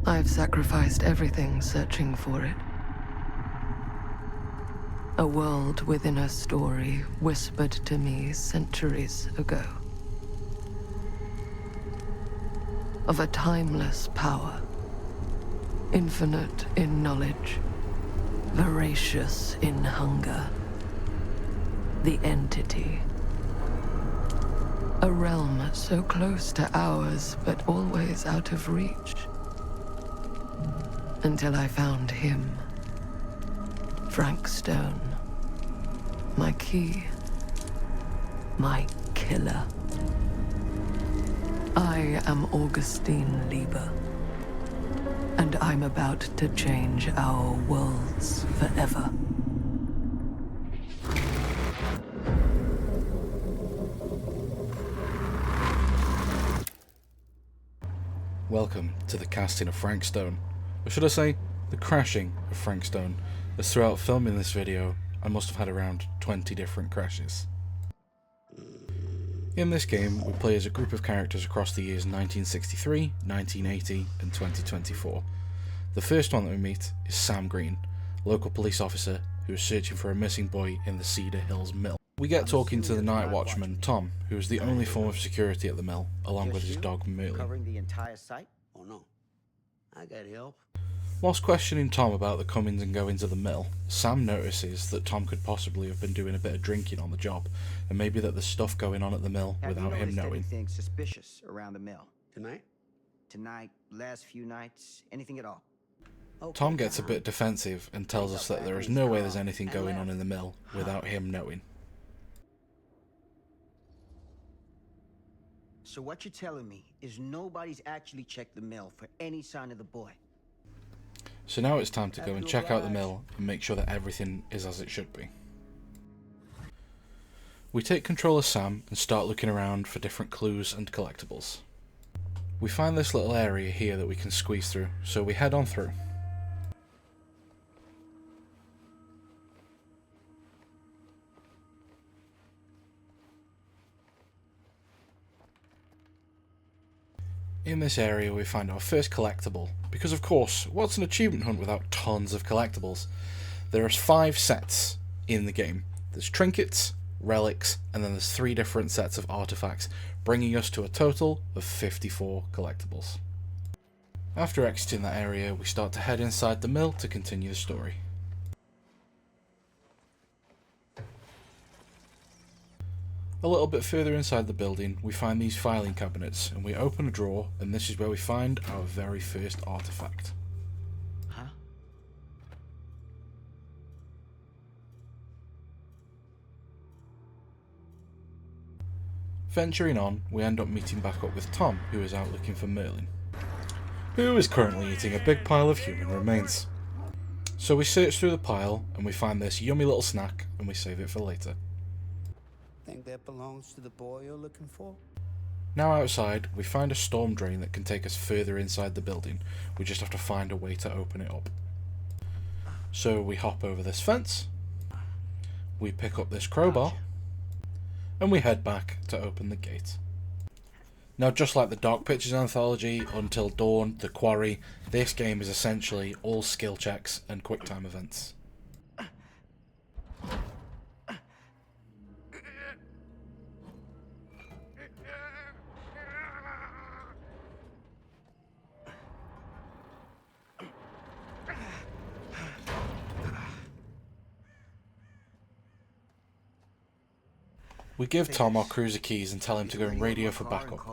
I've sacrificed everything searching for it. A world within a story whispered to me centuries ago. Of a timeless power, infinite in knowledge, voracious in hunger. The entity. A realm so close to ours, but always out of reach. Until I found him. Frank Stone. My key. My killer. I am Augustine Lieber. And I'm about to change our worlds forever. Welcome to the casting of Frank Stone, or should I say, the crashing of Frank Stone, as throughout filming this video, I must have had around 20 different crashes. In this game, we play as a group of characters across the years 1963, 1980, and 2024. The first one that we meet is Sam Green, a local police officer who is searching for a missing boy in the Cedar Hills mill. We get talking to the night watchman, Tom, who is the only form of security at the mill, along with his dog, Merlin. Covering the entire site? Oh no, I got help. Whilst questioning Tom about the comings and goings of the mill, Sam notices that Tom could possibly have been doing a bit of drinking on the job, and maybe that there's stuff going on at the mill without him knowing. Anything suspicious around the mill? Tonight? Tonight, last few nights, anything at all? Okay, Tom gets a bit defensive and tells us that there is no way there's anything going on in the mill without him knowing. So what you're telling me is nobody's actually checked the mill for any sign of the boy? So now it's time to go and check out the mill and make sure that everything is as it should be. We take control of Sam and start looking around for different clues and collectibles. We find this little area here that we can squeeze through, so we head on through. In this area we find our first collectible, because of course, what's an achievement hunt without tons of collectibles? There are 5 sets in the game. There's trinkets, relics, and then there's 3 different sets of artifacts, bringing us to a total of 54 collectibles. After exiting that area, we start to head inside the mill to continue the story. A little bit further inside the building, we find these filing cabinets, and we open a drawer, and this is where we find our very first artifact. Huh? Venturing on, we end up meeting back up with Tom, who is out looking for Merlin, who is currently eating a big pile of human remains. So we search through the pile, and we find this yummy little snack, and we save it for later. Think that belongs to the boy you're looking for? Now outside, we find a storm drain that can take us further inside the building. We just have to find a way to open it up. So we hop over this fence, we pick up this crowbar, and we head back to open the gate. Now, just like the Dark Pictures anthology, Until Dawn, The Quarry, this game is essentially all skill checks and quick time events. We give Tom our cruiser keys and tell him to go and radio for backup.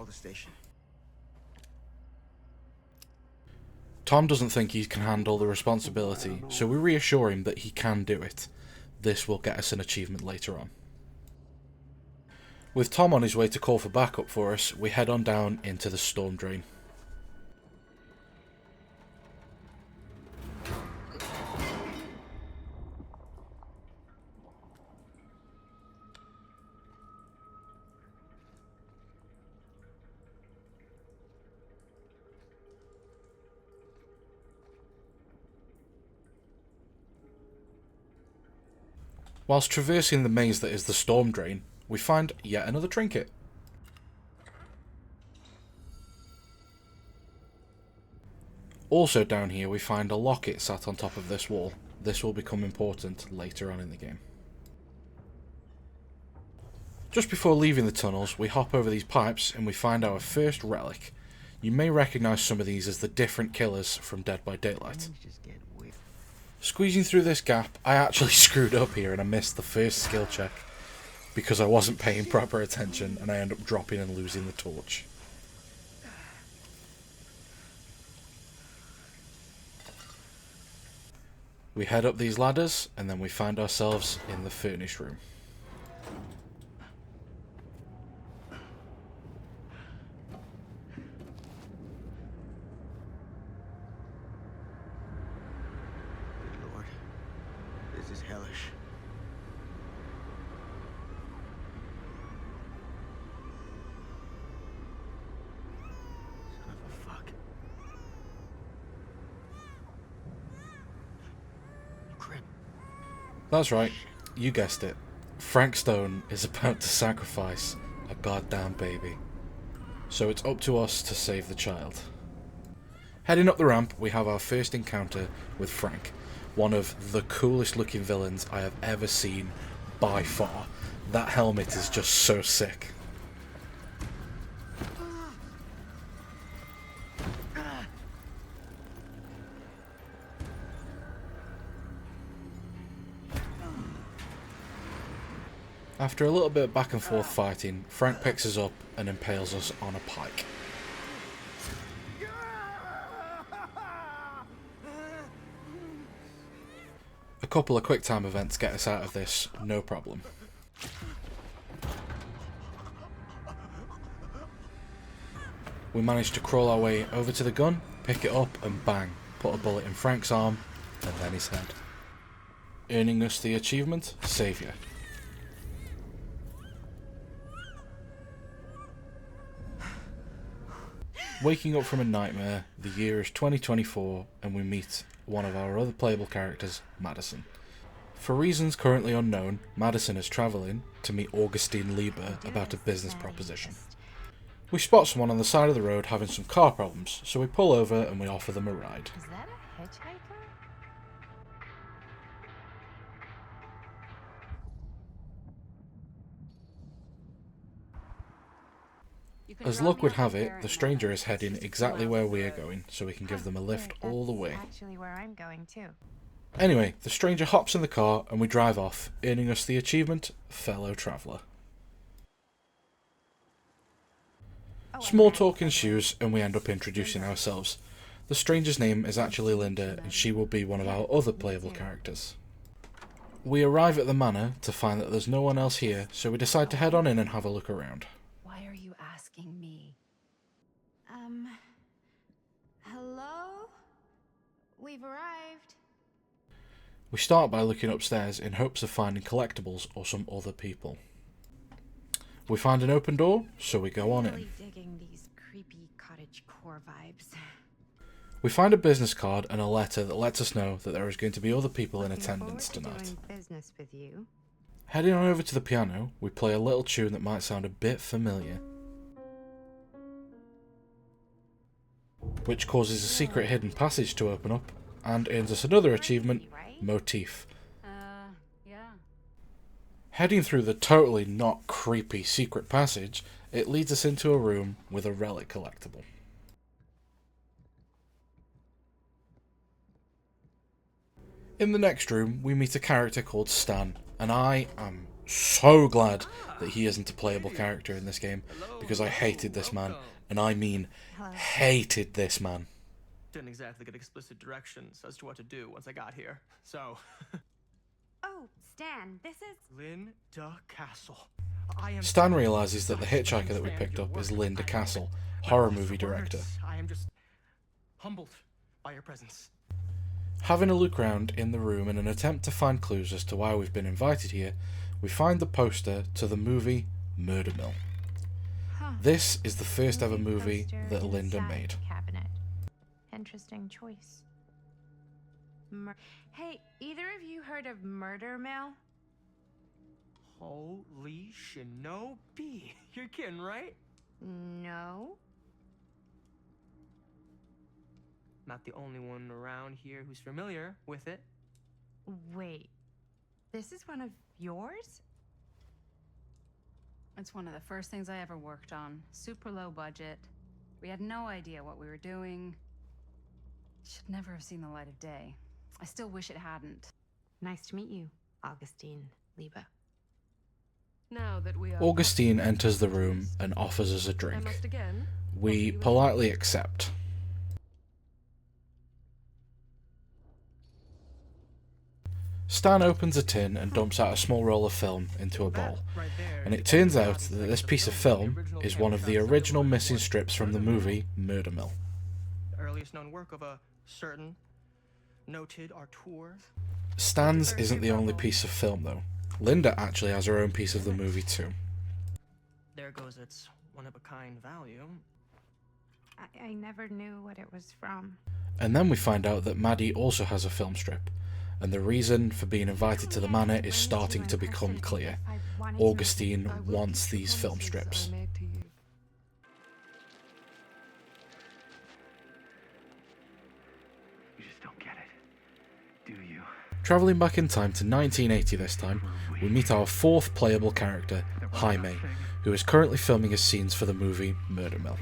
Tom doesn't think he can handle the responsibility, so we reassure him that he can do it. This will get us an achievement later on. With Tom on his way to call for backup for us, we head on down into the storm drain. Whilst traversing the maze that is the storm drain, we find yet another trinket. Also down here we find a locket sat on top of this wall. This will become important later on in the game. Just before leaving the tunnels, we hop over these pipes and we find our first relic. You may recognise some of these as the different killers from Dead by Daylight. Squeezing through this gap, I actually screwed up here and I missed the first skill check because I wasn't paying proper attention and I end up dropping and losing the torch. We head up these ladders and then we find ourselves in the furnace room. This is hellish. Son of a fuck. Crap. That's right, you guessed it. Frank Stone is about to sacrifice a goddamn baby. So it's up to us to save the child. Heading up the ramp, we have our first encounter with Frank. One of the coolest looking villains I have ever seen by far. That helmet is just so sick. After a little bit of back and forth fighting, Frank picks us up and impales us on a pike. A couple of quick time events get us out of this, no problem. We manage to crawl our way over to the gun, pick it up and bang, put a bullet in Frank's arm and then his head. Earning us the achievement, Saviour. Waking up from a nightmare, the year is 2024 and we meet one of our other playable characters, Madison. For reasons currently unknown, Madison is travelling to meet Augustine Lieber about a business proposition. We spot someone on the side of the road having some car problems, so we pull over and we offer them a ride. Is that a hitchhiker? As luck would have it, the stranger is heading exactly where we are going, so we can give them a lift all the way. Actually, where I'm going too. Anyway, the stranger hops in the car and we drive off, earning us the achievement, Fellow Traveller. Small talk ensues and we end up introducing ourselves. The stranger's name is actually Linda and she will be one of our other playable characters. We arrive at the manor to find that there's no one else here, so we decide to head on in and have a look around. Why are you asking me? Hello? We've arrived. We start by looking upstairs in hopes of finding collectibles or some other people. We find an open door, so we go on in. Really digging these creepy cottagecore vibes. We find a business card and a letter that lets us know that there is going to be other people in attendance tonight. Doing business with you. Heading on over to the piano, we play a little tune that might sound a bit familiar, which causes a secret hidden passage to open up and earns us another achievement, Motif. Yeah. Heading through the totally not creepy secret passage, it leads us into a room with a relic collectible. In the next room, we meet a character called Stan, and I am so glad that he isn't a playable character in this game, because I hated this man, and I mean hated this man. Didn't exactly get explicit directions as to what to do once I got here, so... Oh, Stan, this is... Linda Castle. I am... Stan realises that the hitchhiker that we picked up is Linda Castle, horror movie director. I am just humbled by your presence. Having a look round in the room in an attempt to find clues as to why we've been invited here, we find the poster to the movie Murder Mill. This is the first ever movie that Linda made. Cabinet. Interesting choice. Hey, either of you heard of Murder Mill? Holy shinobi. You're kidding, right? No. not the only one around here who's familiar with it. Wait, this is one of yours? It's one of the first things I ever worked on. Super low budget. We had no idea what we were doing. Should never have seen the light of day. I still wish it hadn't. Nice to meet you, Augustine Liebe. Now that we are... Augustine enters the room and offers us a drink. We politely accept. Stan opens a tin and dumps out a small roll of film into a bowl, and it turns out that this piece of film is one of the original missing strips from the movie Murder Mill. The earliest known work of a certain noted auteur. Stan's isn't the only piece of film though. Linda actually has her own piece of the movie too. There goes its one-of-a-kind value. I never knew what it was from. And then we find out that Maddie also has a film strip, and the reason for being invited to the manor is starting to become clear. Augustine wants these film strips. You just don't get it, do you? Travelling back in time to 1980 this time, we meet our fourth playable character, Jaime, who is currently filming his scenes for the movie Murder Mill.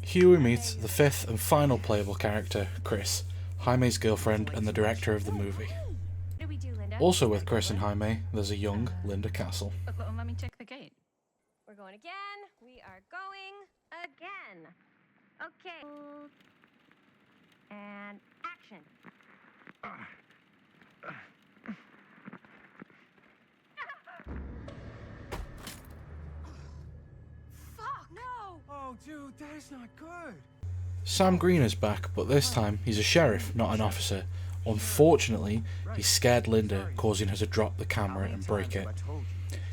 Here we meet the fifth and final playable character, Chris, Jaime's girlfriend and the director of the movie. Also with Chris and Jaime, there's a young Linda Castle. Let me check the gate. We're going again. We are going again. Okay. And action. Fuck, no! Oh, dude, that is not good. Sam Green is back, but this time he's a sheriff, not an officer. Unfortunately, he scared Linda, causing her to drop the camera and break it.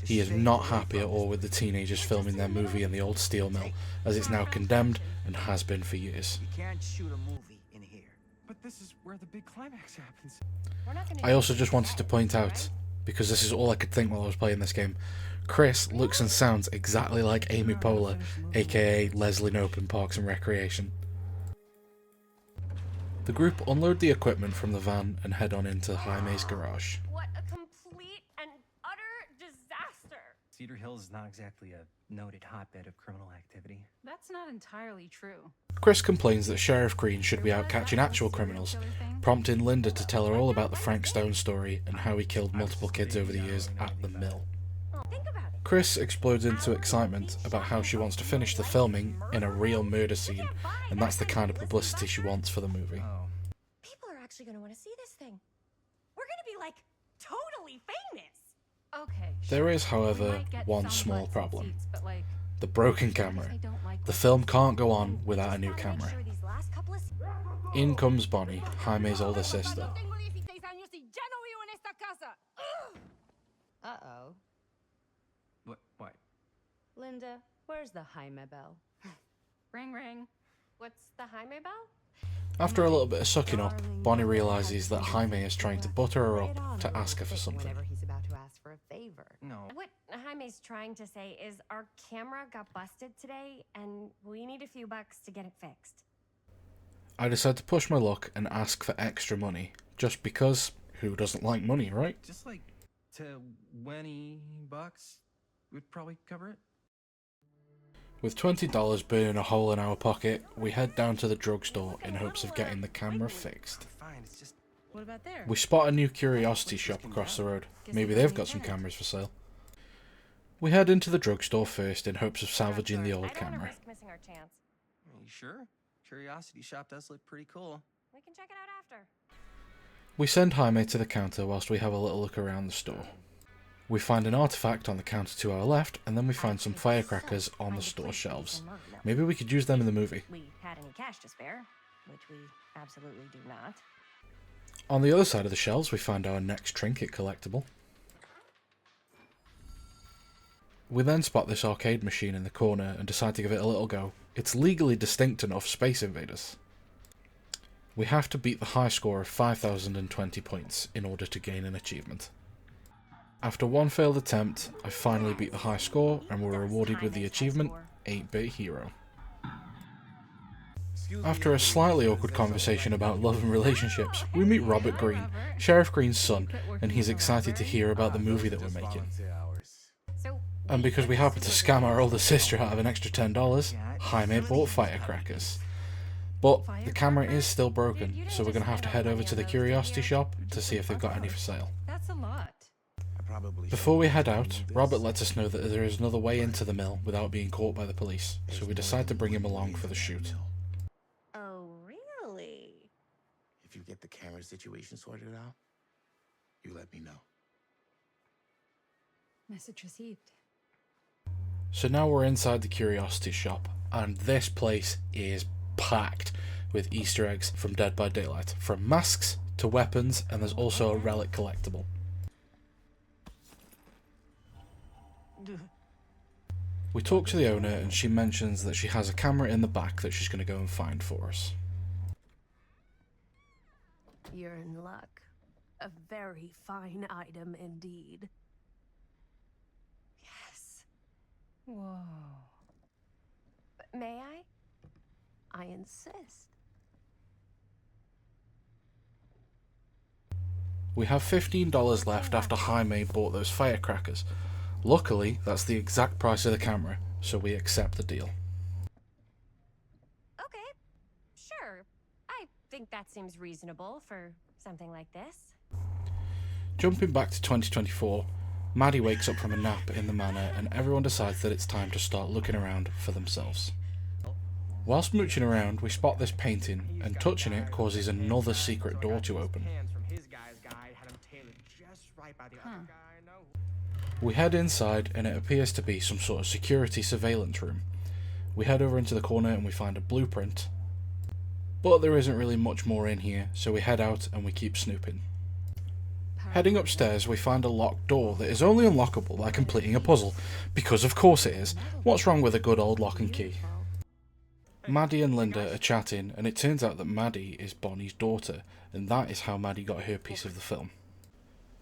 He is not happy at all with the teenagers filming their movie in the old steel mill, as it's now condemned and has been for years. You can't shoot a movie in here. But this is where the big climax happens. I also just wanted to point out, because this is all I could think while I was playing this game, Chris looks and sounds exactly like Amy Poehler, aka Leslie Knope in Parks and Recreation. The group unload the equipment from the van and head on into Jaime's garage. What a complete and utter disaster. Cedar Hills is not exactly a noted hotbed of criminal activity. That's not entirely true. Chris complains that Sheriff Green should be out catching actual criminals, prompting Linda to tell her all about the Frank Stone story and how he killed multiple kids over the years at the mill. Think about it. Chris explodes into excitement about how she wants to finish the filming in a real murder scene, and that's the kind of publicity she wants for the movie. People are actually going to want to see this thing. We're going to be like totally famous. Okay. There is, We however, might get one some small butts and problem. seats, but, like, The broken I camera. don't like The what film I'm can't go seeing. on without a new Just wanna make camera. sure these last couple of... In comes Bonnie, Jaime's older sister. Uh-oh. What? Linda, where's the Jaime bell? Ring, ring. What's the Jaime bell? After a little bit of sucking up, Bonnie realises that Jaime is trying to butter her up to ask her for something. Whenever he's about to ask for a favor. No. What Jaime's trying to say is our camera got busted today, and we need a few bucks to get it fixed. I decide to push my luck and ask for extra money, just because who doesn't like money, right? Just like $20 would probably cover it. With $20 burning a hole in our pocket, we head down to the drugstore in hopes of getting the camera fixed. Fine, it's just What about there? We spot a new curiosity shop across the road. Maybe they've got some cameras for sale. We head into the drugstore first in hopes of salvaging the I old don't want to camera. risk missing our chance. Are you sure? Curiosity shop does look pretty cool. We can check it out after. We send Jaime to the counter whilst we have a little look around the store. We find an artifact on the counter to our left, and then we find some firecrackers on the store shelves. Maybe we could use them in the movie. We had any cash to spare, which we absolutely do not. On the other side of the shelves, we find our next trinket collectible. We then spot this arcade machine in the corner and decide to give it a little go. It's legally distinct enough Space Invaders. We have to beat the high score of 5,020 points in order to gain an achievement. After one failed attempt, I finally beat the high score and were rewarded with the achievement, 8-bit hero. After a slightly awkward conversation about love and relationships, we meet Robert Green, Sheriff Green's son, and he's excited to hear about the movie that we're making. And because we happen to scam our older sister out of an extra $10, Jaime bought firecrackers. But the camera is still broken, so we're going to have to head over to the curiosity shop to see if they've got any for sale. That's a lot. Before we head out, Robert lets us know that there is another way into the mill without being caught by the police, so we decide to bring him along for the shoot. Oh, really? If you get the camera situation sorted out, you let me know. Message received. So now we're inside the curiosity shop, and this place is packed with Easter eggs from Dead by Daylight, from masks to weapons, and there's also a relic collectible. We talk to the owner and she mentions that she has a camera in the back that she's going to go and find for us. You're in luck. A very fine item indeed. Yes. Whoa. May I? I insist. We have $15 left after Jaime bought those firecrackers. Luckily, that's the exact price of the camera, so we accept the deal. Okay, sure. I think that seems reasonable for something like this. Jumping back to 2024, Maddie wakes up from a nap in the manor and everyone decides that it's time to start looking around for themselves. Whilst mooching around, we spot this painting, and touching it causes another secret door to open. We head inside and it appears to be some sort of security surveillance room. We head over into the corner and we find a blueprint, but there isn't really much more in here, so we head out and we keep snooping. Heading upstairs, we find a locked door that is only unlockable by completing a puzzle, because of course it is. What's wrong with a good old lock and key? Maddie and Linda are chatting, and it turns out that Maddie is Bonnie's daughter, and that is how Maddie got her piece of the film.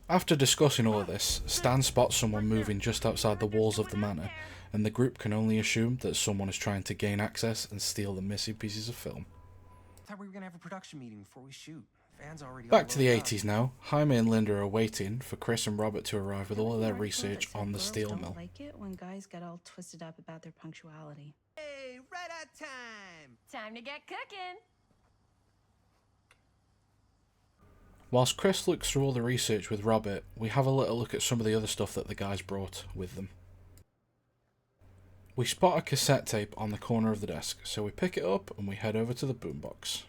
After discussing all of this, Stan spots someone moving just outside the walls of the manor, and the group can only assume that someone is trying to gain access and steal the missing pieces of film. I thought we were gonna have a production meeting before we shoot. Fans already. Back to the 80s now. Jaime and Linda are waiting for Chris and Robert to arrive with all of their research on the steel mill. I like it when guys get all twisted up about their punctuality. Hey, right on time! Time to get cooking! Whilst Chris looks through all the research with Robert, we have a little look at some of the other stuff that the guys brought with them. We spot a cassette tape on the corner of the desk, so we pick it up and we head over to the boombox.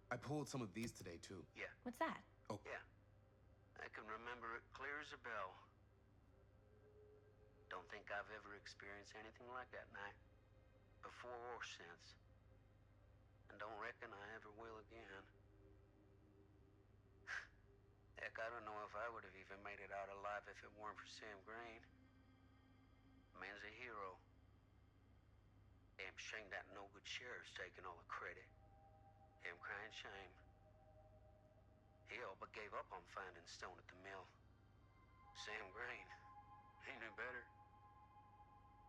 I pulled some of these today, too. Yeah. What's that? Oh. Yeah. I can remember it clear as a bell. Don't think I've ever experienced anything like that night. Before or since. And don't reckon I ever will again. Heck, I don't know if I would have even made it out alive if it weren't for Sam Green. Man's a hero. Damn shame that no good sheriff's taking all the credit. Damn crying shame. He all but gave up on finding Stone at the mill. Sam Green. He knew better.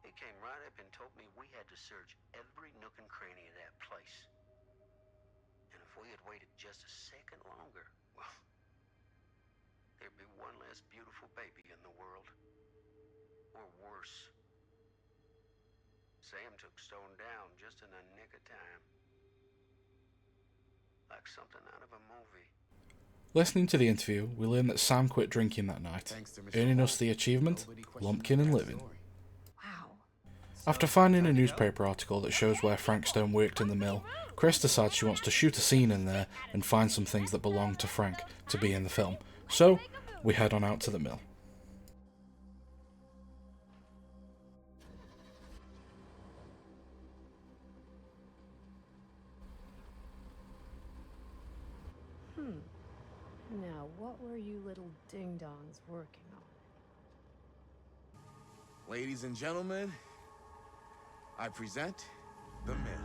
He came right up and told me we had to search every nook and cranny of that place. And if we had waited just a second longer, well, there'd be one less beautiful baby in the world. Or worse. Sam took Stone down just in the nick of time. Like something out of a movie. Listening to the interview, we learn that Sam quit drinking that night, earning us the achievement, Lumpkin and Living. After finding a newspaper article that shows where Frank Stone worked in the mill, Chris decides she wants to shoot a scene in there and find some things that belong to Frank to be in the film. So, we head on out to the mill. Now, what were you little ding-dongs working on? Ladies and gentlemen, I present the mill.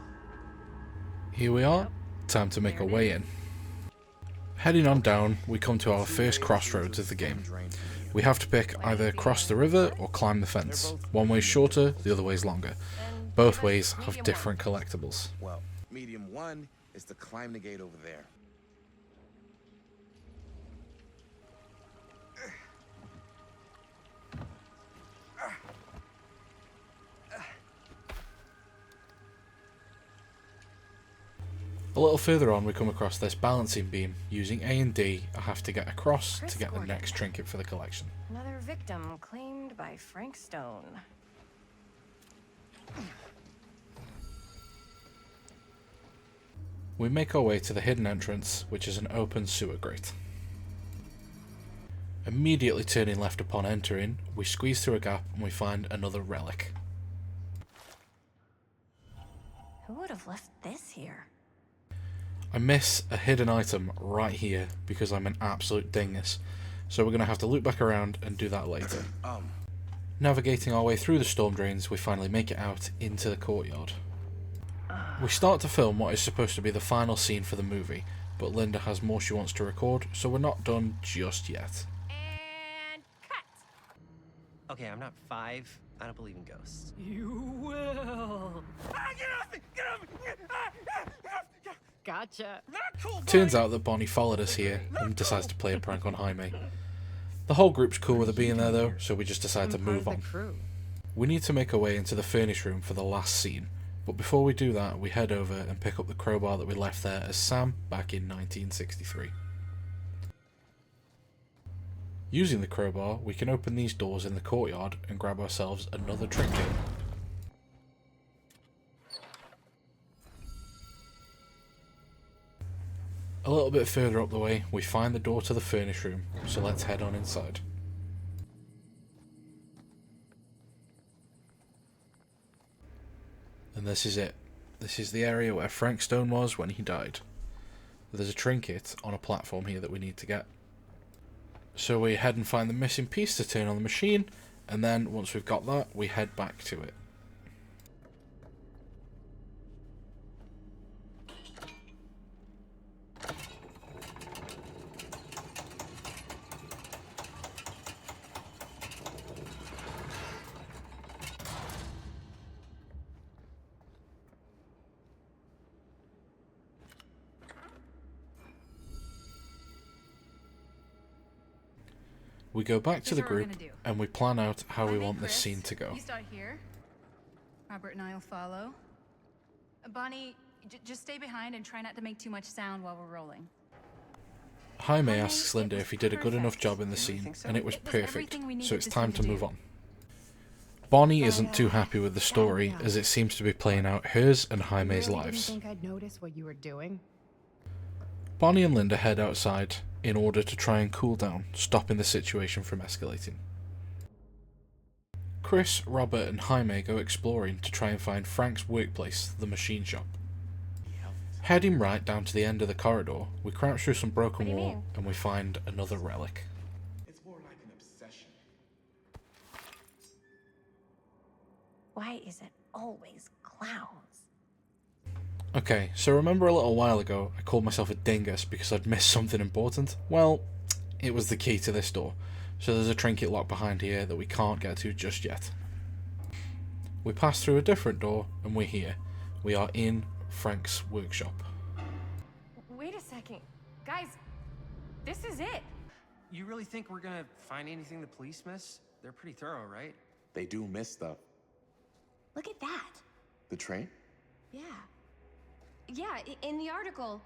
Here we are, time to make our way in. Heading on down, we come to our first crossroads of the game. We have to pick either cross the river or climb the fence. One way's shorter, the other way's longer. Both ways have different collectibles. Well, medium 1 is to climb the gate over there. A little further on we come across this balancing beam. Using A and D, I have to get across to get the next trinket for the collection. Another victim claimed by Frank Stone. We make our way to the hidden entrance, which is an open sewer grate. Immediately turning left upon entering, we squeeze through a gap and we find another relic. Who would have left this here? I miss a hidden item right here because I'm an absolute dingus, so we're going to have to loop back around and do that later. Navigating our way through the storm drains, we finally make it out into the courtyard. We start to film what is supposed to be the final scene for the movie, but Linda has more she wants to record, so we're not done just yet. And cut! Okay, I'm not 5. I don't believe in ghosts. You will. Get off me! Get off me! Gotcha. Turns out that Bonnie followed us here and decides to play a prank on Jaime. The whole group's cool with her being there though, so we just decide to move on. We need to make our way into the furnace room for the last scene, but before we do that we head over and pick up the crowbar that we left there as Sam back in 1963. Using the crowbar, we can open these doors in the courtyard and grab ourselves another trinket. A little bit further up the way, we find the door to the furnace room, so let's head on inside. And this is it. This is the area where Frank Stone was when he died. There's a trinket on a platform here that we need to get. So we head and find the missing piece to turn on the machine, and then once we've got that, we head back to it. We go back to the group and we plan out how we want this scene to go. You start here. Robert and I will follow. Bonnie, just stay behind and try not to make too much sound while we're rolling. Jaime asks Linda if he did a good enough job in the scene, and it was perfect, so it's time to move on. Bonnie isn't too happy with the story, as it seems to be playing out hers and Jaime's lives. Think I'd notice what you were doing? Bonnie and Linda head outside in order to try and cool down, stopping the situation from escalating. Chris, Robert and Jaime go exploring to try and find Frank's workplace, the machine shop. Heading right down to the end of the corridor, we crouch through some broken wall and we find another relic. It's more like an obsession. Why is it always clowns? Okay, so remember a little while ago I called myself a dingus because I'd missed something important? Well, it was the key to this door, so there's a trinket locked behind here that we can't get to just yet. We pass through a different door and we're here. We are in Frank's workshop. Wait a second. Guys, this is it. You really think we're gonna find anything the police miss? They're pretty thorough, right? They do miss stuff. Look at that. The train? Yeah. Yeah, in the article,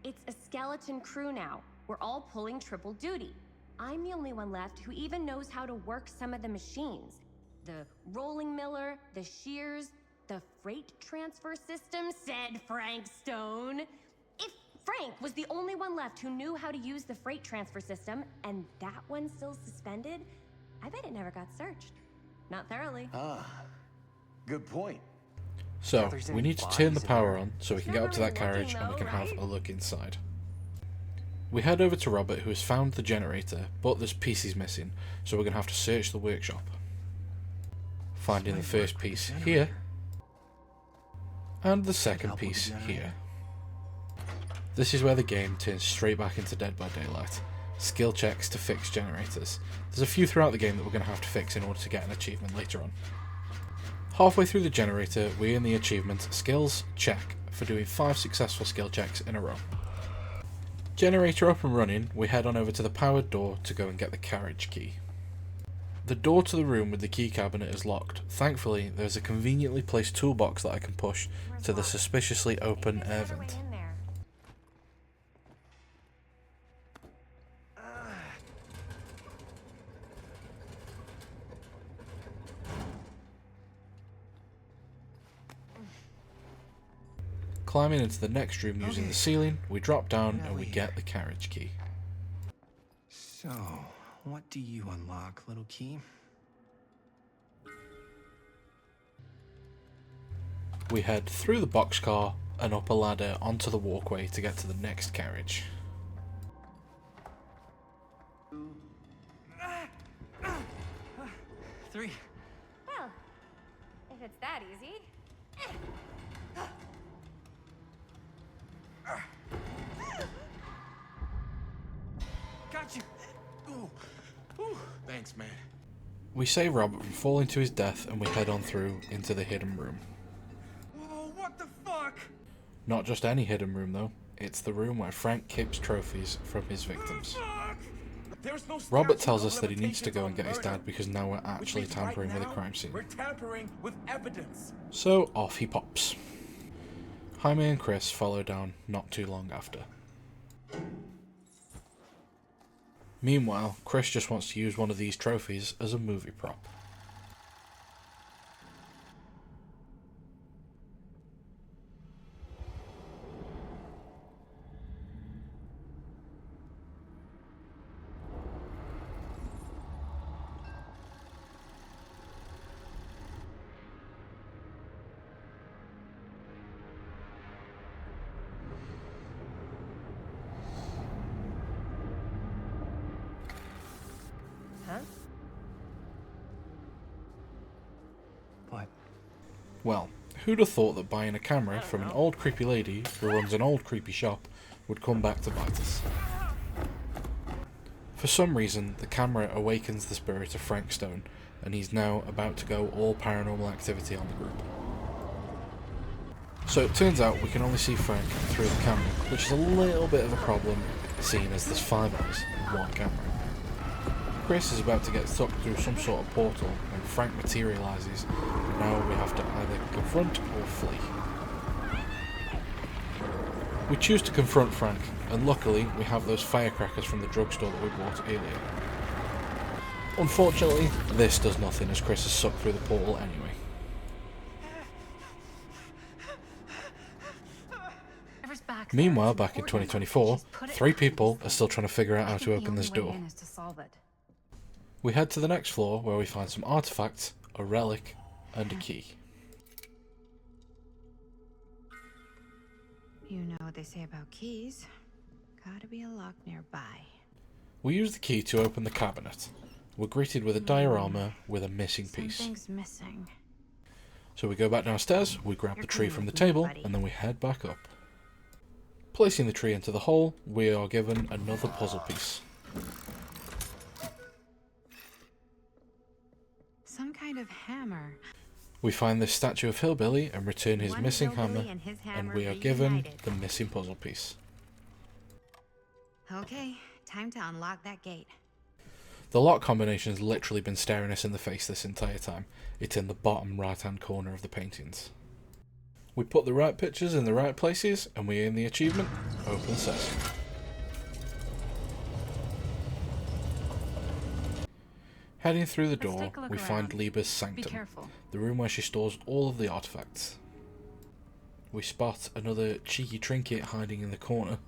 it's a skeleton crew now. We're all pulling triple duty. I'm the only one left who even knows how to work some of the machines. The rolling miller, the shears, the freight transfer system, said Frank Stone. If Frank was the only one left who knew how to use the freight transfer system, and that one's still suspended, I bet it never got searched. Not thoroughly. Ah, good point. So, we need to turn the power on so we can get up to that carriage and we can have a look inside. We head over to Robert, who has found the generator, but there's pieces missing, so we're going to have to search the workshop. Finding the first piece here, and the second piece here. This is where the game turns straight back into Dead by Daylight. Skill checks to fix generators. There's a few throughout the game that we're going to have to fix in order to get an achievement later on. Halfway through the generator, we earn the achievement Skills Check for doing 5 successful skill checks in a row. Generator up and running, we head on over to the powered door to go and get the carriage key. The door to the room with the key cabinet is locked. Thankfully, there's a conveniently placed toolbox that I can push to the suspiciously open air vent. Climbing into the next room using the ceiling, we drop down and we get the carriage key. So, what do you unlock, little key? We head through the boxcar and up a ladder onto the walkway to get to the next carriage. Three. Well, if it's that easy. Got you. Ooh. Ooh. Thanks, man. We save Robert from falling to his death and we head on through into the hidden room. Whoa, what the fuck? Not just any hidden room though, it's the room where Frank keeps trophies from his victims. Robert tells us that he needs to go and get his dad because now we're actually tampering with a crime scene. We're tampering with evidence. So off he pops. Jaime and Chris follow down not too long after. Meanwhile, Chris just wants to use one of these trophies as a movie prop. What? Well, who'd have thought that buying a camera from an old creepy lady who runs an old creepy shop would come back to bite us? For some reason, the camera awakens the spirit of Frank Stone, and he's now about to go all paranormal activity on the group. So it turns out we can only see Frank through the camera, which is a little bit of a problem, seeing as there's 5 of us and 1 camera. Chris is about to get sucked through some sort of portal when Frank materialises, and now we have to either confront or flee. We choose to confront Frank, and luckily we have those firecrackers from the drugstore that we bought earlier. Unfortunately, this does nothing as Chris is sucked through the portal anyway. Meanwhile, back in 2024, 3 people are still trying to figure out how to open this door. We head to the next floor where we find some artifacts, a relic, and a key. You know what they say about keys. Gotta be a lock nearby. We use the key to open the cabinet. We're greeted with a diorama with a missing piece. Something's missing. So we go back downstairs, we grab the tree from the table, and then we head back up. Placing the tree into the hole, we are given another puzzle piece. Some kind of hammer. We find this statue of Hillbilly and return his missing hammer, and we are given the missing puzzle piece. Okay, time to unlock that gate. The lock combination has literally been staring us in the face this entire time. It's in the bottom right hand corner of the paintings. We put the right pictures in the right places, and we earn the achievement, Open Sesame. Heading through the door, we find Lieber's sanctum, the room where she stores all of the artifacts. We spot another cheeky trinket hiding in the corner.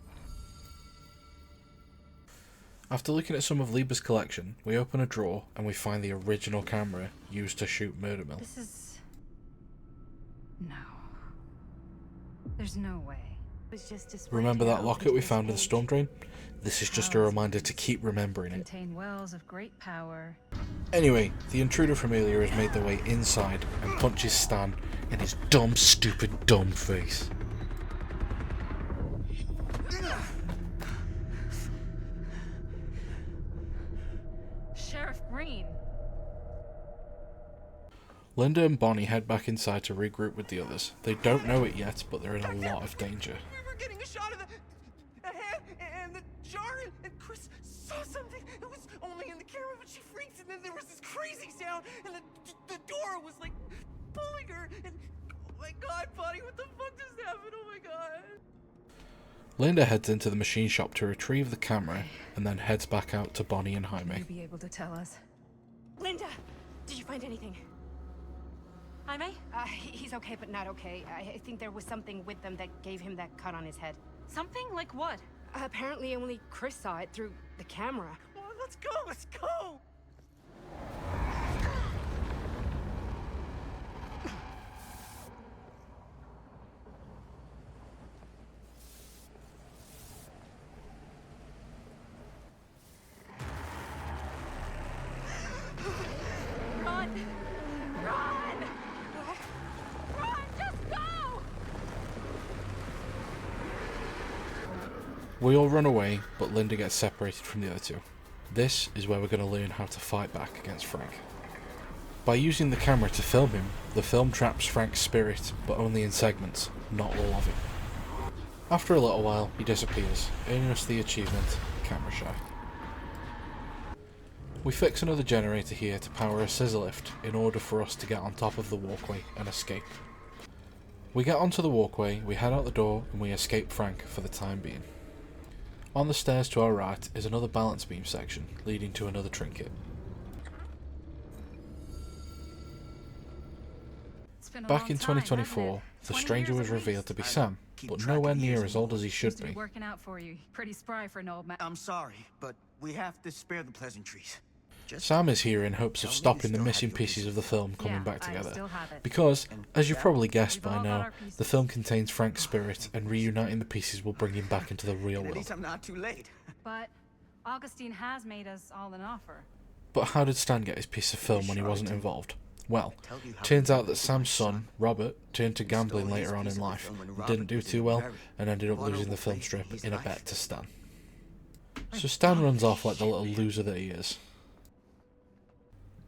After looking at some of Lieber's collection, we open a drawer and we find the original camera used to shoot Murder Mill. This is... No. There's no way. Remember that locket we found in the storm drain? This is just a reminder to keep remembering it. Contain wells of great power. Anyway, the intruder from earlier has made their way inside and punches Stan in his dumb, stupid, dumb face. Sheriff Green. Linda and Bonnie head back inside to regroup with the others. They don't know it yet, but they're in a lot of danger. We were getting a shot of the head and the jar, and Chris saw something. It was only in the camera, but she freaked, and then there was this crazy sound, and the door was like pulling her. And oh my God, Bonnie, what the fuck just happened? Oh my God. Linda heads into the machine shop to retrieve the camera, and then heads back out to Bonnie and Will Jaime. you be able to tell us? Linda, did you find anything? Jaime? He's okay, but not okay. I think there was something with them that gave him that cut on his head. Something? Like what? Apparently only Chris saw it through the camera. Well, let's go, let's go. Run! Run! Run! Just go! We all run away, but Linda gets separated from the other two. This is where we're going to learn how to fight back against Frank. By using the camera to film him, the film traps Frank's spirit, but only in segments, not all of it. After a little while, he disappears, earning us the achievement, Camera Shy. We fix another generator here to power a scissor lift in order for us to get on top of the walkway and escape. We get onto the walkway, we head out the door, and we escape Frank for the time being. On the stairs to our right is another balance beam section, leading to another trinket. Back in 2024, the stranger was revealed to be Sam, but nowhere near as old as he should be. Working out for you. Pretty spry for an old man. I'm sorry, but we have to spare the pleasantries. Sam is here in hopes of stopping the missing pieces of the film coming back together, because, as you've probably guessed by now, the film contains Frank's spirit, and reuniting the pieces will bring him back into the real At world. least I'm not too late. But Augustine has made us all an offer. But how did Stan get his piece of film when he wasn't involved? Well, turns out that Sam's son, Robert, turned to gambling later on in life, didn't do too well, and ended up losing the film strip in a bet to Stan. So Stan runs off like the little loser that he is.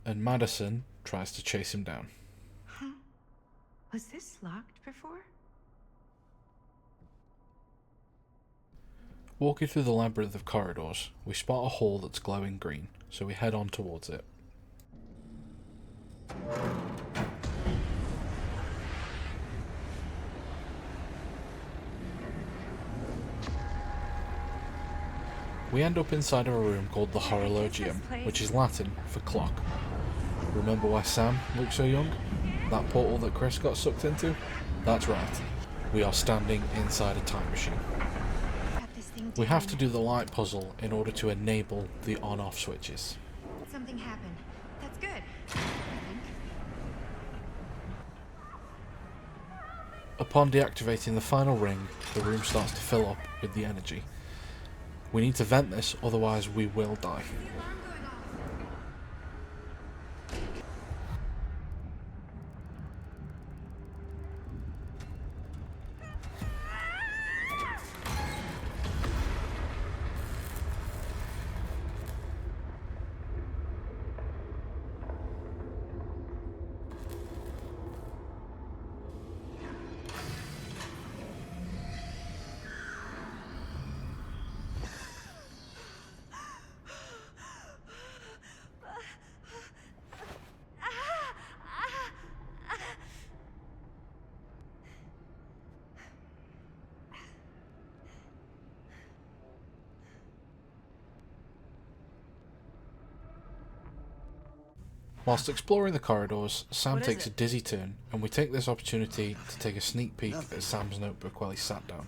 And Madison tries to chase him down. Huh? Was this locked before? Walking through the labyrinth of corridors, we spot a hall that's glowing green, so we head on towards it. We end up inside of a room called the Horologium, which is Latin for clock. Remember why Sam looks so young? That portal that Chris got sucked into? That's right. We are standing inside a time machine. We have to do the light puzzle in order to enable the on-off switches. Something happened. That's good. Upon deactivating the final ring, the room starts to fill up with the energy. We need to vent this, otherwise we will die. Whilst exploring the corridors, Sam takes a dizzy turn, and we take this opportunity to take a sneak peek at Sam's notebook while he sat down.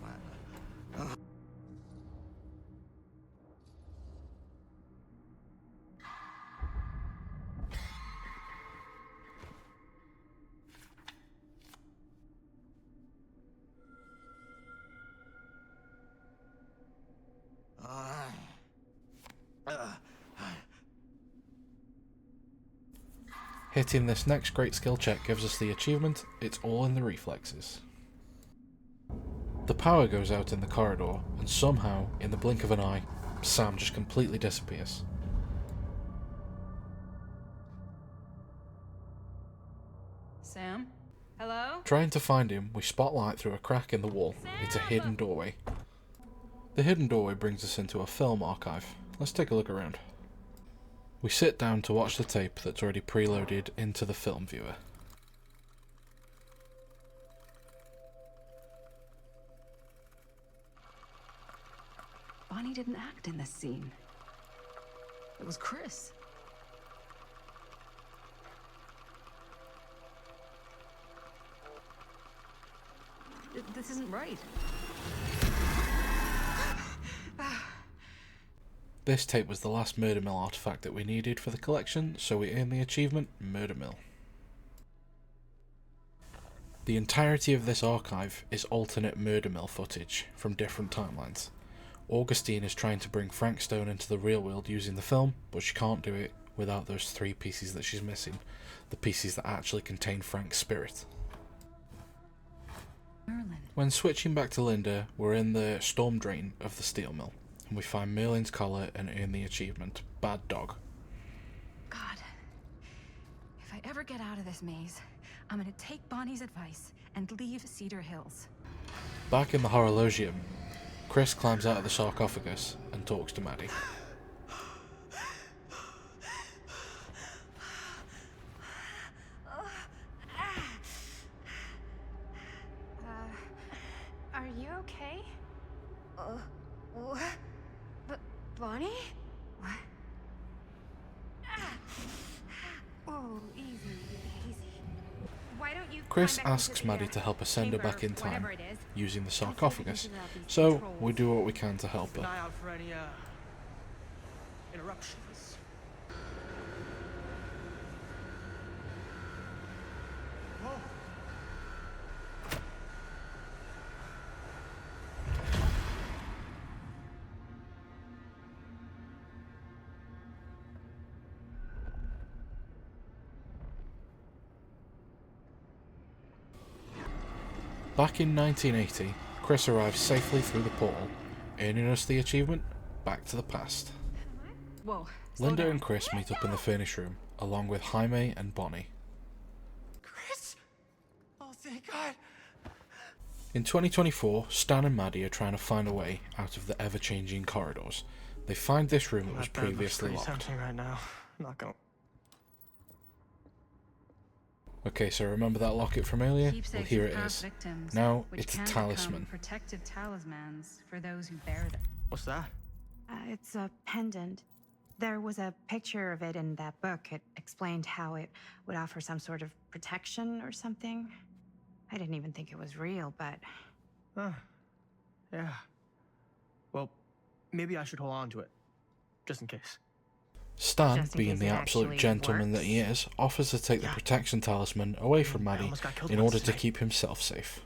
Hitting this next great skill check gives us the achievement, It's All in the Reflexes. The power goes out in the corridor, and somehow, in the blink of an eye, Sam just completely disappears. Sam? Hello? Trying to find him, we spotlight through a crack in the wall. It's a hidden doorway. The hidden doorway brings us into a film archive. Let's take a look around. We sit down to watch the tape that's already preloaded into the film viewer. Bonnie didn't act in this scene. It was Chris. This isn't right. This tape was the last Murder Mill artifact that we needed for the collection, so we earned the achievement Murder Mill. The entirety of this archive is alternate Murder Mill footage from different timelines. Augustine is trying to bring Frank Stone into the real world using the film, but she can't do it without those 3 pieces that she's missing, the pieces that actually contain Frank's spirit. Merlin. When switching back to Linda, we're in the storm drain of the steel mill, and we find Merlin's collar and earn the achievement Bad Dog. God, if I ever get out of this maze, I'm gonna take Bonnie's advice and leave Cedar Hills. Back in the Horologium, Chris climbs out of the sarcophagus and talks to Maddie. Are you okay? Bonnie? What? Oh, easy. Why don't you Chris climb back asks into the, Maddie to help her send her chamber, back in time whatever it is. using the Don't say sarcophagus, anything about these so controls. we do what we can to help Keep an her. eye out for any interruptions. Whoa. Back in 1980, Chris arrives safely through the portal, earning us the achievement Back to the Past. Whoa. slow Linda down. and Chris meet up in the furnace room, along with Jaime and Bonnie. Chris? Oh, thank God. In 2024, Stan and Maddie are trying to find a way out of the ever-changing corridors. They find this room that was That bed looks previously pretty locked. tempting right now. I'm not gonna. Okay, so remember that locket from earlier? Well, Keepsakes here of it past is. victims, Now which it's a can talisman. become protective talismans for those who bear them. What's that? It's a pendant. There was a picture of it in that book. It explained how it would offer some sort of protection or something. I didn't even think it was real, but... Yeah. Well, maybe I should hold on to it. Just in case. Stan, Just in being case the it absolute actually gentleman that works. he is, offers to take the protection talisman away from Maddie almost got killed in once order to today. keep himself safe.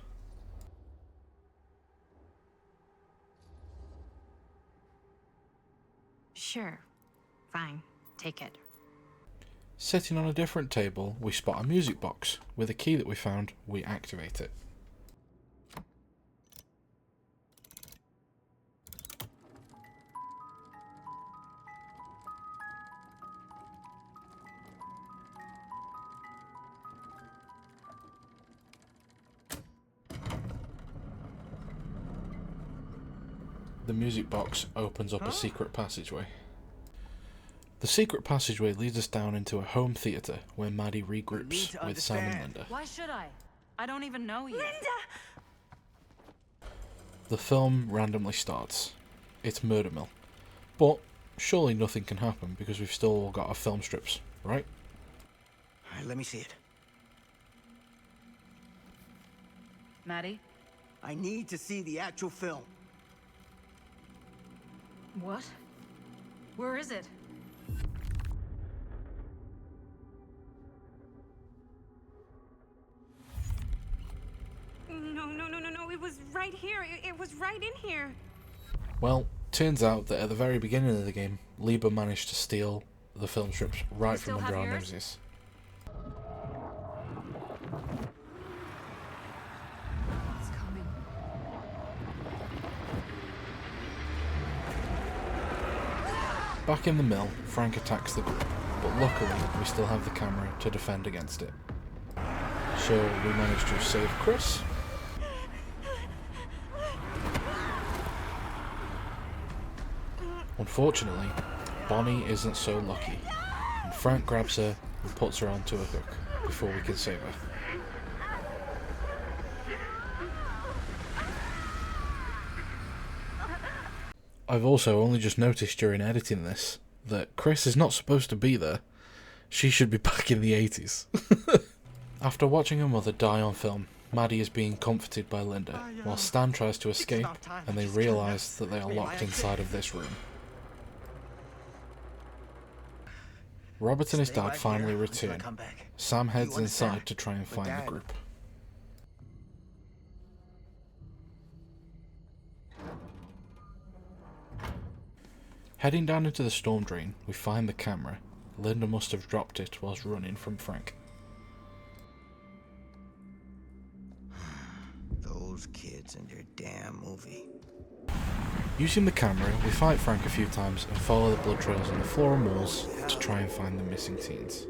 Sure. Fine. Take it. Sitting on a different table, we spot a music box. With a key that we found, we activate it. The music box opens up a secret passageway. The secret passageway leads us down into a home theatre where Maddie regroups with Sam and Linda. Why should I? I don't even know you. The film randomly starts. It's Murder Mill. But surely nothing can happen because we've still all got our film strips, right? Alright, let me see it. Maddie? I need to see the actual film. What? Where is it? No. It was right here. It was right in here. Well, turns out that at the very beginning of the game, Lieber managed to steal the film strips right from still under have our yours? noses. It's coming. Back in the mill, Frank attacks the group, but luckily we still have the camera to defend against it. So we managed to save Chris. Unfortunately, Bonnie isn't so lucky, and Frank grabs her and puts her onto a hook before we can save her. I've also only just noticed during editing this that Chris is not supposed to be there. She should be back in the 80s. After watching her mother die on film, Maddie is being comforted by Linda, while Stan tries to escape, and they realise that they are locked inside of this room. Robert and his dad finally return. Sam heads inside to try and find the group. Heading down into the storm drain, we find the camera. Linda must have dropped it whilst running from Frank. Those kids and their damn movie. Using the camera, we fight Frank a few times and follow the blood trails on the floor and walls to try and find the missing teens.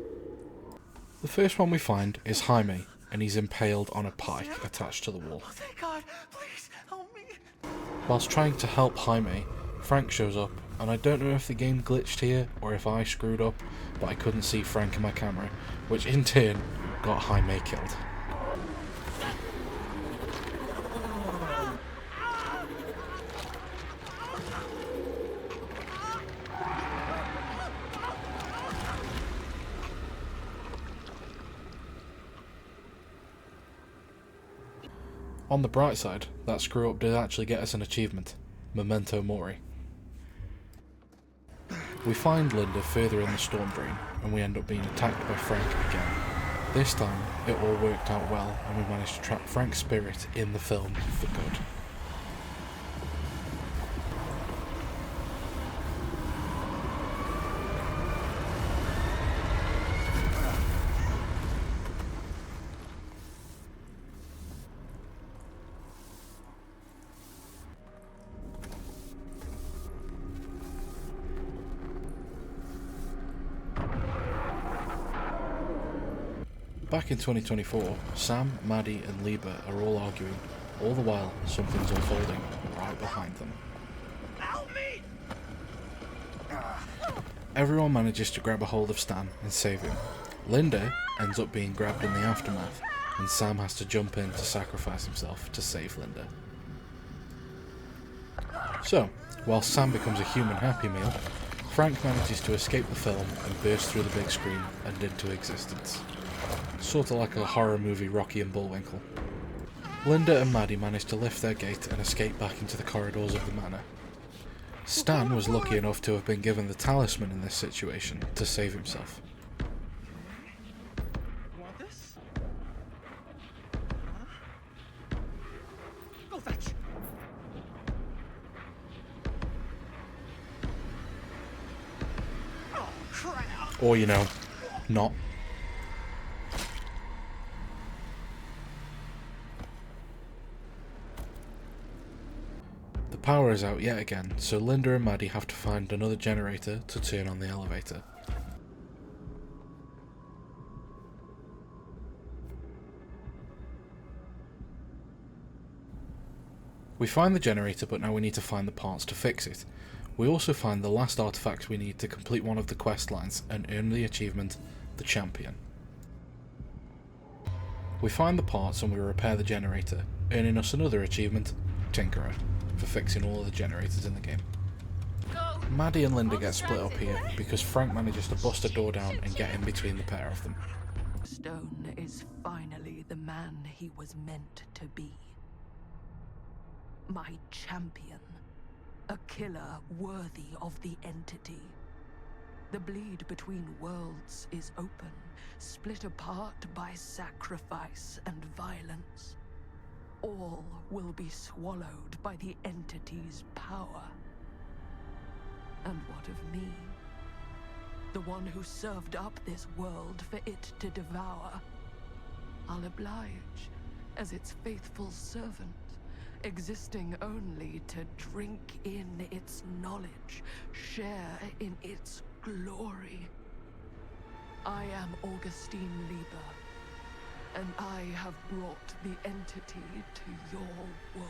The first one we find is Jaime, and he's impaled on a pike attached to the wall. Oh, thank God. Please, help me. Whilst trying to help Jaime, Frank shows up, and I don't know if the game glitched here or if I screwed up, but I couldn't see Frank in my camera, which in turn got Jaime killed. On the bright side, that screw up did actually get us an achievement, Memento Mori. We find Linda further in the storm drain, and we end up being attacked by Frank again. This time, it all worked out well, and we managed to trap Frank's spirit in the film for good. Back in 2024, Sam, Maddie and Liebe are all arguing, all the while something's unfolding right behind them. Help me! Everyone manages to grab a hold of Stan and save him. Linda ends up being grabbed in the aftermath, and Sam has to jump in to sacrifice himself to save Linda. So, while Sam becomes a human Happy Meal, Frank manages to escape the film and burst through the big screen and into existence. Sort of like a horror movie Rocky and Bullwinkle. Linda and Maddie manage to lift their gate and escape back into the corridors of the manor. Stan was lucky enough to have been given the talisman in this situation to save himself. You want this? Huh? Go fetch. Oh, crap. Or, you know, not. The power is out yet again, so Linda and Maddie have to find another generator to turn on the elevator. We find the generator, but now we need to find the parts to fix it. We also find the last artifact we need to complete one of the quest lines and earn the achievement, the Champion. We find the parts and we repair the generator, earning us another achievement, Tinkerer, for fixing all of the generators in the game. Maddie and Linda get split up here because Frank manages to bust a door down and get in between the pair of them. Stone is finally the man he was meant to be. My champion. A killer worthy of the entity. The bleed between worlds is open, split apart by sacrifice and violence. All will be swallowed by the entity's power. And what of me? The one who served up this world for it to devour. I'll oblige as its faithful servant, existing only to drink in its knowledge, share in its glory. I am Augustine Liebe, and I have brought the entity to your world.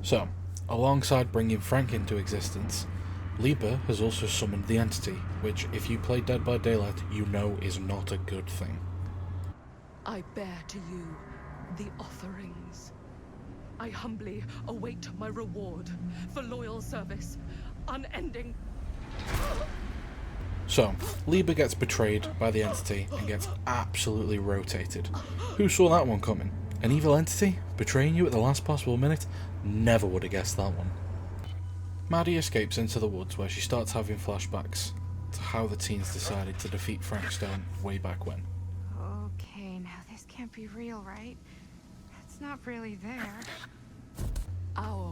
So, alongside bringing Frank into existence, Lieber has also summoned the entity, which, if you play Dead by Daylight, you know is not a good thing. I bear to you the offerings. I humbly await my reward for loyal service, unending. So, Lieber gets betrayed by the entity and gets absolutely rotated. Who saw that one coming? An evil entity? Betraying you at the last possible minute? Never would have guessed that one. Maddie escapes into the woods where she starts having flashbacks to how the teens decided to defeat Frank Stone way back when. Okay, now this can't be real, right? It's not really there.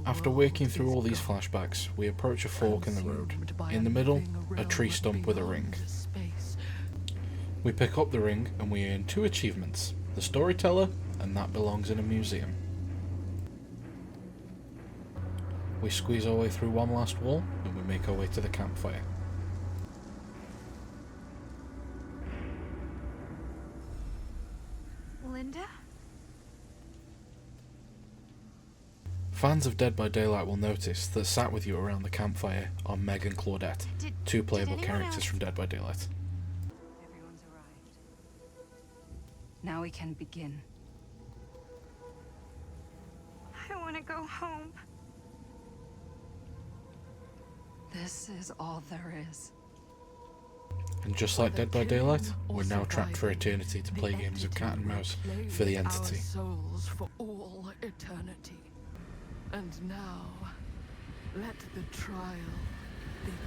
After working through all these flashbacks, we approach a fork in the road. In the middle, a tree stump with a ring. We pick up the ring and we earn 2 achievements, the storyteller and that belongs in a museum. We squeeze our way through one last wall and we make our way to the campfire. Linda? Fans of Dead by Daylight will notice that sat with you around the campfire are Meg and Claudette, 2 playable characters from Dead by Daylight. Everyone's arrived. Now we can begin. I want to go home. This is all there is. And just like Dead by Daylight, we're now trapped for eternity to play games of cat and mouse for the entity. Our souls for all eternity. And now, let the trial begin.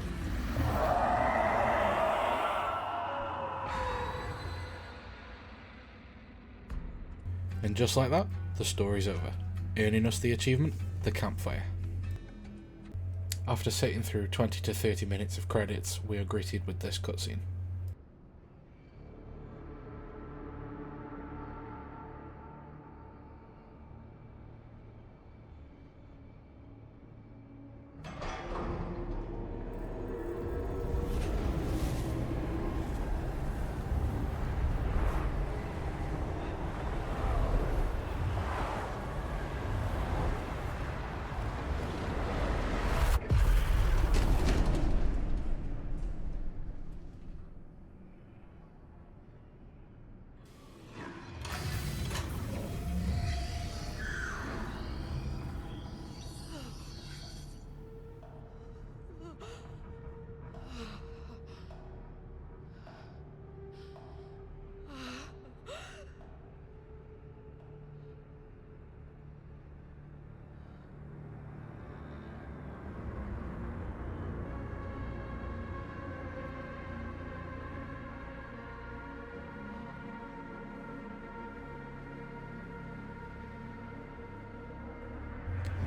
And just like that, the story's over, earning us the achievement, the campfire. After sitting through 20 to 30 minutes of credits, we are greeted with this cutscene.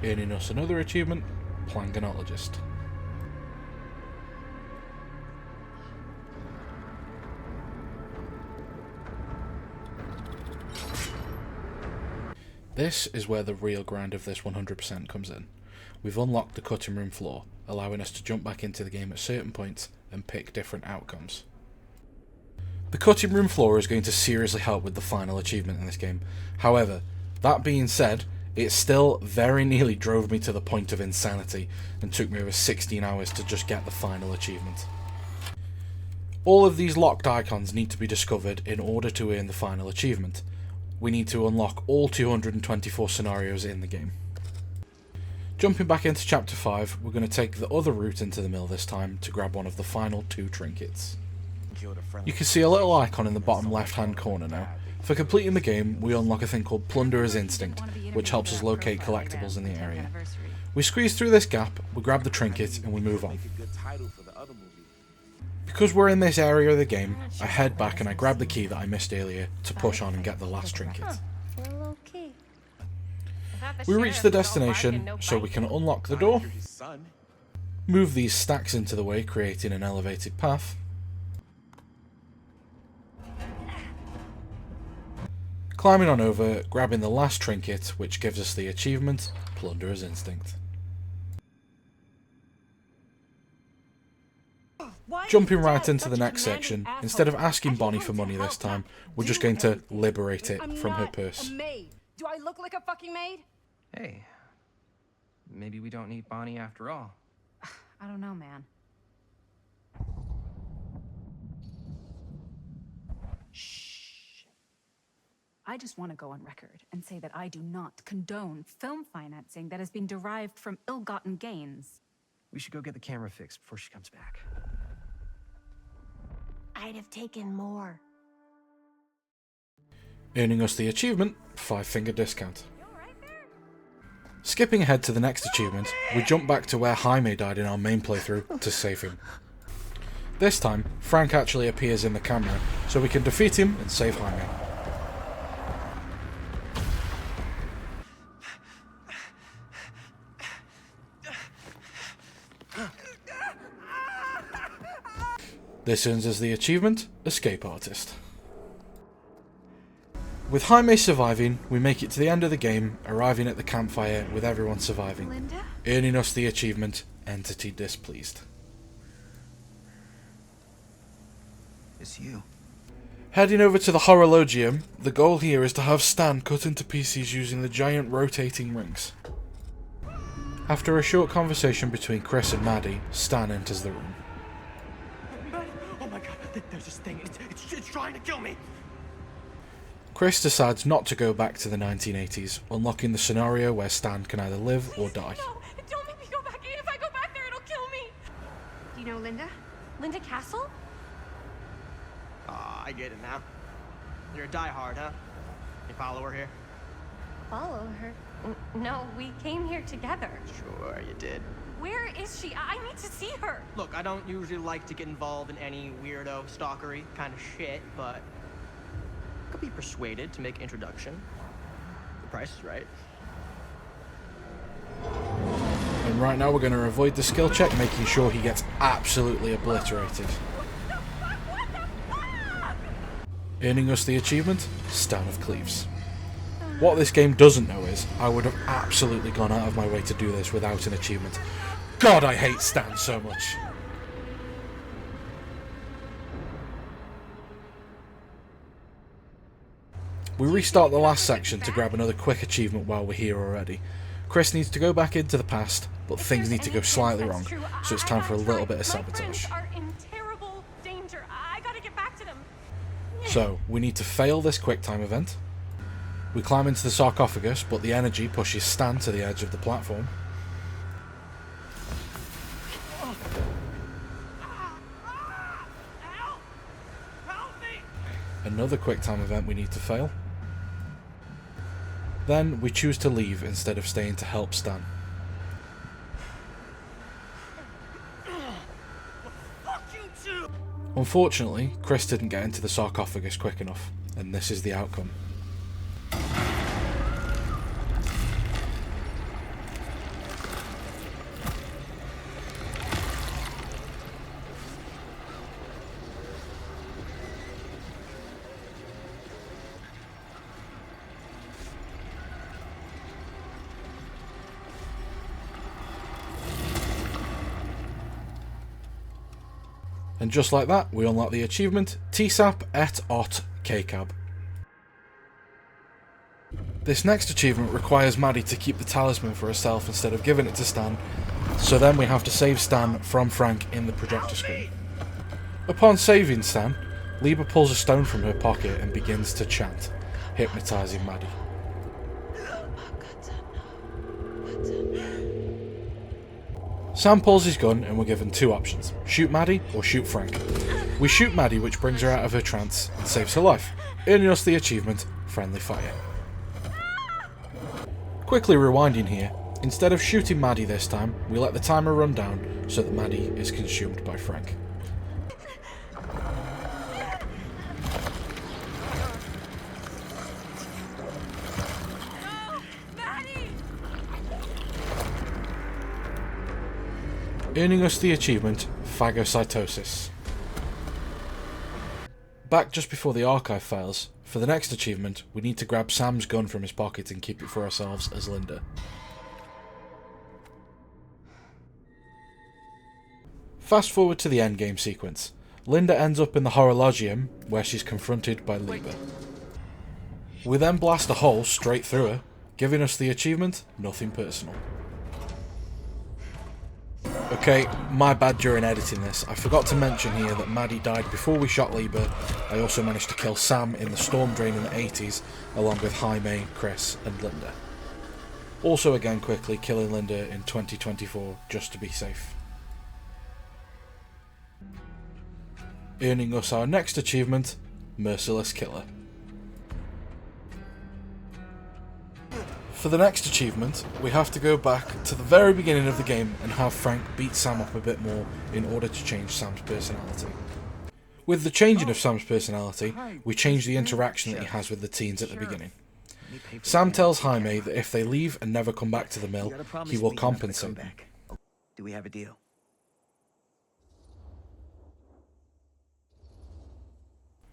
Earning us another achievement, Plangonologist. This is where the real grind of this 100% comes in. We've unlocked the cutting room floor, allowing us to jump back into the game at certain points and pick different outcomes. The cutting room floor is going to seriously help with the final achievement in this game. However, that being said, it still very nearly drove me to the point of insanity and took me over 16 hours to just get the final achievement. All of these locked icons need to be discovered in order to earn the final achievement. We need to unlock all 224 scenarios in the game. Jumping back into chapter 5, we're going to take the other route into the mill this time to grab one of the final 2 trinkets. You can see a little icon in the bottom left hand corner now. For completing the game, we unlock a thing called Plunderer's Instinct, which helps us locate collectibles in the area. We squeeze through this gap, we grab the trinket, and we move on. Because we're in this area of the game, I head back and I grab the key that I missed earlier to push on and get the last trinket. We reach the destination, so we can unlock the door, move these stacks into the way, creating an elevated path, climbing on over, grabbing the last trinket, which gives us the achievement, Plunderer's Instinct. Jumping right into the next section, instead of asking Bonnie for money this time, we're just going to liberate it from her purse. Do I look like a fucking maid? Hey, maybe we don't need Bonnie after all. I don't know, man. Shh. I just want to go on record and say that I do not condone film financing that has been derived from ill-gotten gains. We should go get the camera fixed before she comes back. I'd have taken more. Earning us the achievement, 5-finger discount. Skipping ahead to the next achievement, we jump back to where Jaime died in our main playthrough to save him. This time, Frank actually appears in the camera, so we can defeat him and save Jaime. This earns us the achievement, Escape Artist. With Jaime surviving, we make it to the end of the game, arriving at the campfire with everyone surviving, Linda? earning us the achievement, Entity Displeased. It's you. Heading over to the Horologium, the goal here is to have Stan cut into pieces using the giant rotating rings. After a short conversation between Chris and Maddie, Stan enters the room. Oh my god, there's this thing. It's trying to kill me. Chris decides not to go back to the 1980s, unlocking the scenario where Stan can either live or die. No, don't make me go back in. If I go back there, it'll kill me. Do you know Linda? Linda Castle? I get it now. You're a diehard, huh? You follow her here? Follow her? No, we came here together. Sure, you did. Where is she? I need to see her. Look, I don't usually like to get involved in any weirdo, stalkery kind of shit, but I could be persuaded to make introduction. The price is right. And right now we're going to avoid the skill check, making sure he gets absolutely obliterated. Earning us the achievement, Stan of Cleves. What this game doesn't know is, I would have absolutely gone out of my way to do this without an achievement. God, I hate Stan so much. We restart the last section to grab another quick achievement while we're here already. Chris needs to go back into the past, but things need to go slightly wrong, so it's time for a little bit of sabotage. So, we need to fail this QuickTime event. We climb into the sarcophagus, but the energy pushes Stan to the edge of the platform. Another QuickTime event we need to fail. Then we choose to leave instead of staying to help Stan. Unfortunately, Chris didn't get into the sarcophagus quick enough, and this is the outcome. And just like that, we unlock the achievement, TSAP et ot KCAB. This next achievement requires Maddie to keep the talisman for herself instead of giving it to Stan, so then we have to save Stan from Frank in the projector screen. Upon saving Stan, Liba pulls a stone from her pocket and begins to chant, hypnotising Maddie. Sam pulls his gun and we're given two options, shoot Maddie or shoot Frank. We shoot Maddie, which brings her out of her trance and saves her life, earning us the achievement, Friendly Fire. Quickly rewinding here, instead of shooting Maddie this time, we let the timer run down so that Maddie is consumed by Frank. Earning us the achievement, Phagocytosis. Back just before the archive fails, for the next achievement, we need to grab Sam's gun from his pocket and keep it for ourselves as Linda. Fast forward to the endgame sequence. Linda ends up in the Horologium, where she's confronted by Lieber. We then blast a hole straight through her, giving us the achievement, Nothing Personal. Okay, my bad during editing this. I forgot to mention here that Maddie died before we shot Lieber. I also managed to kill Sam in the storm drain in the 80s, along with Jaime, Chris and Linda. Also again quickly killing Linda in 2024, just to be safe. Earning us our next achievement, Merciless Killer. For the next achievement, we have to go back to the very beginning of the game and have Frank beat Sam up a bit more in order to change Sam's personality. With the changing of Sam's personality, we change the interaction that he has with the teens at the beginning. Sam tells Jaime that if they leave and never come back to the mill, he will compensate them. Do we have a deal?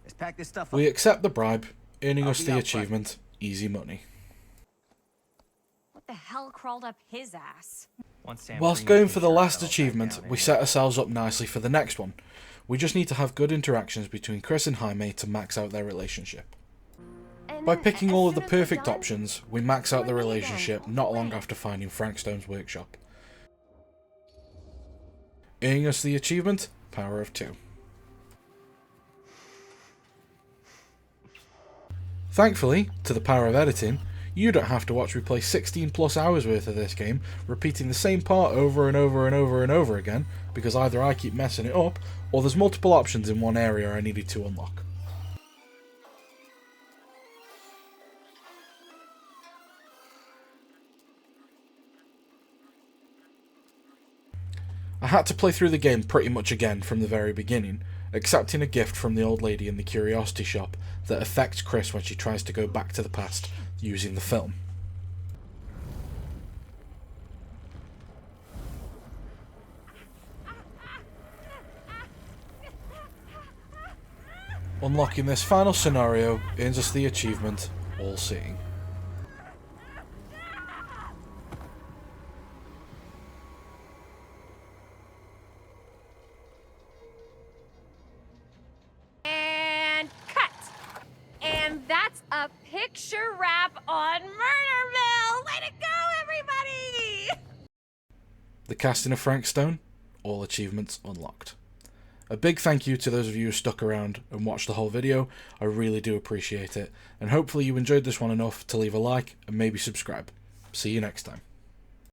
Let's pack this stuff up. We accept the bribe, earning us the achievement, Easy Money. What the hell crawled up his ass? Whilst going for the last achievement, we set ourselves up nicely for the next one. We just need to have good interactions between Chris and Jaime to max out their relationship. By picking all of the perfect options, we max out the relationship not long after finding Frank Stone's workshop. Earning us the achievement, Power of 2. Thankfully, to the power of editing, you don't have to watch me play 16 plus hours worth of this game, repeating the same part over and over and over and over again, because either I keep messing it up, or there's multiple options in one area I needed to unlock. I had to play through the game pretty much again from the very beginning, accepting a gift from the old lady in the curiosity shop that affects Chris when she tries to go back to the past using the film. Unlocking this final scenario earns us the achievement, All Seeing. That's a picture wrap on Murder Mill! Way to go, everybody! The casting of Frank Stone, all achievements unlocked. A big thank you to those of you who stuck around and watched the whole video. I really do appreciate it, and hopefully you enjoyed this one enough to leave a like and maybe subscribe. See you next time.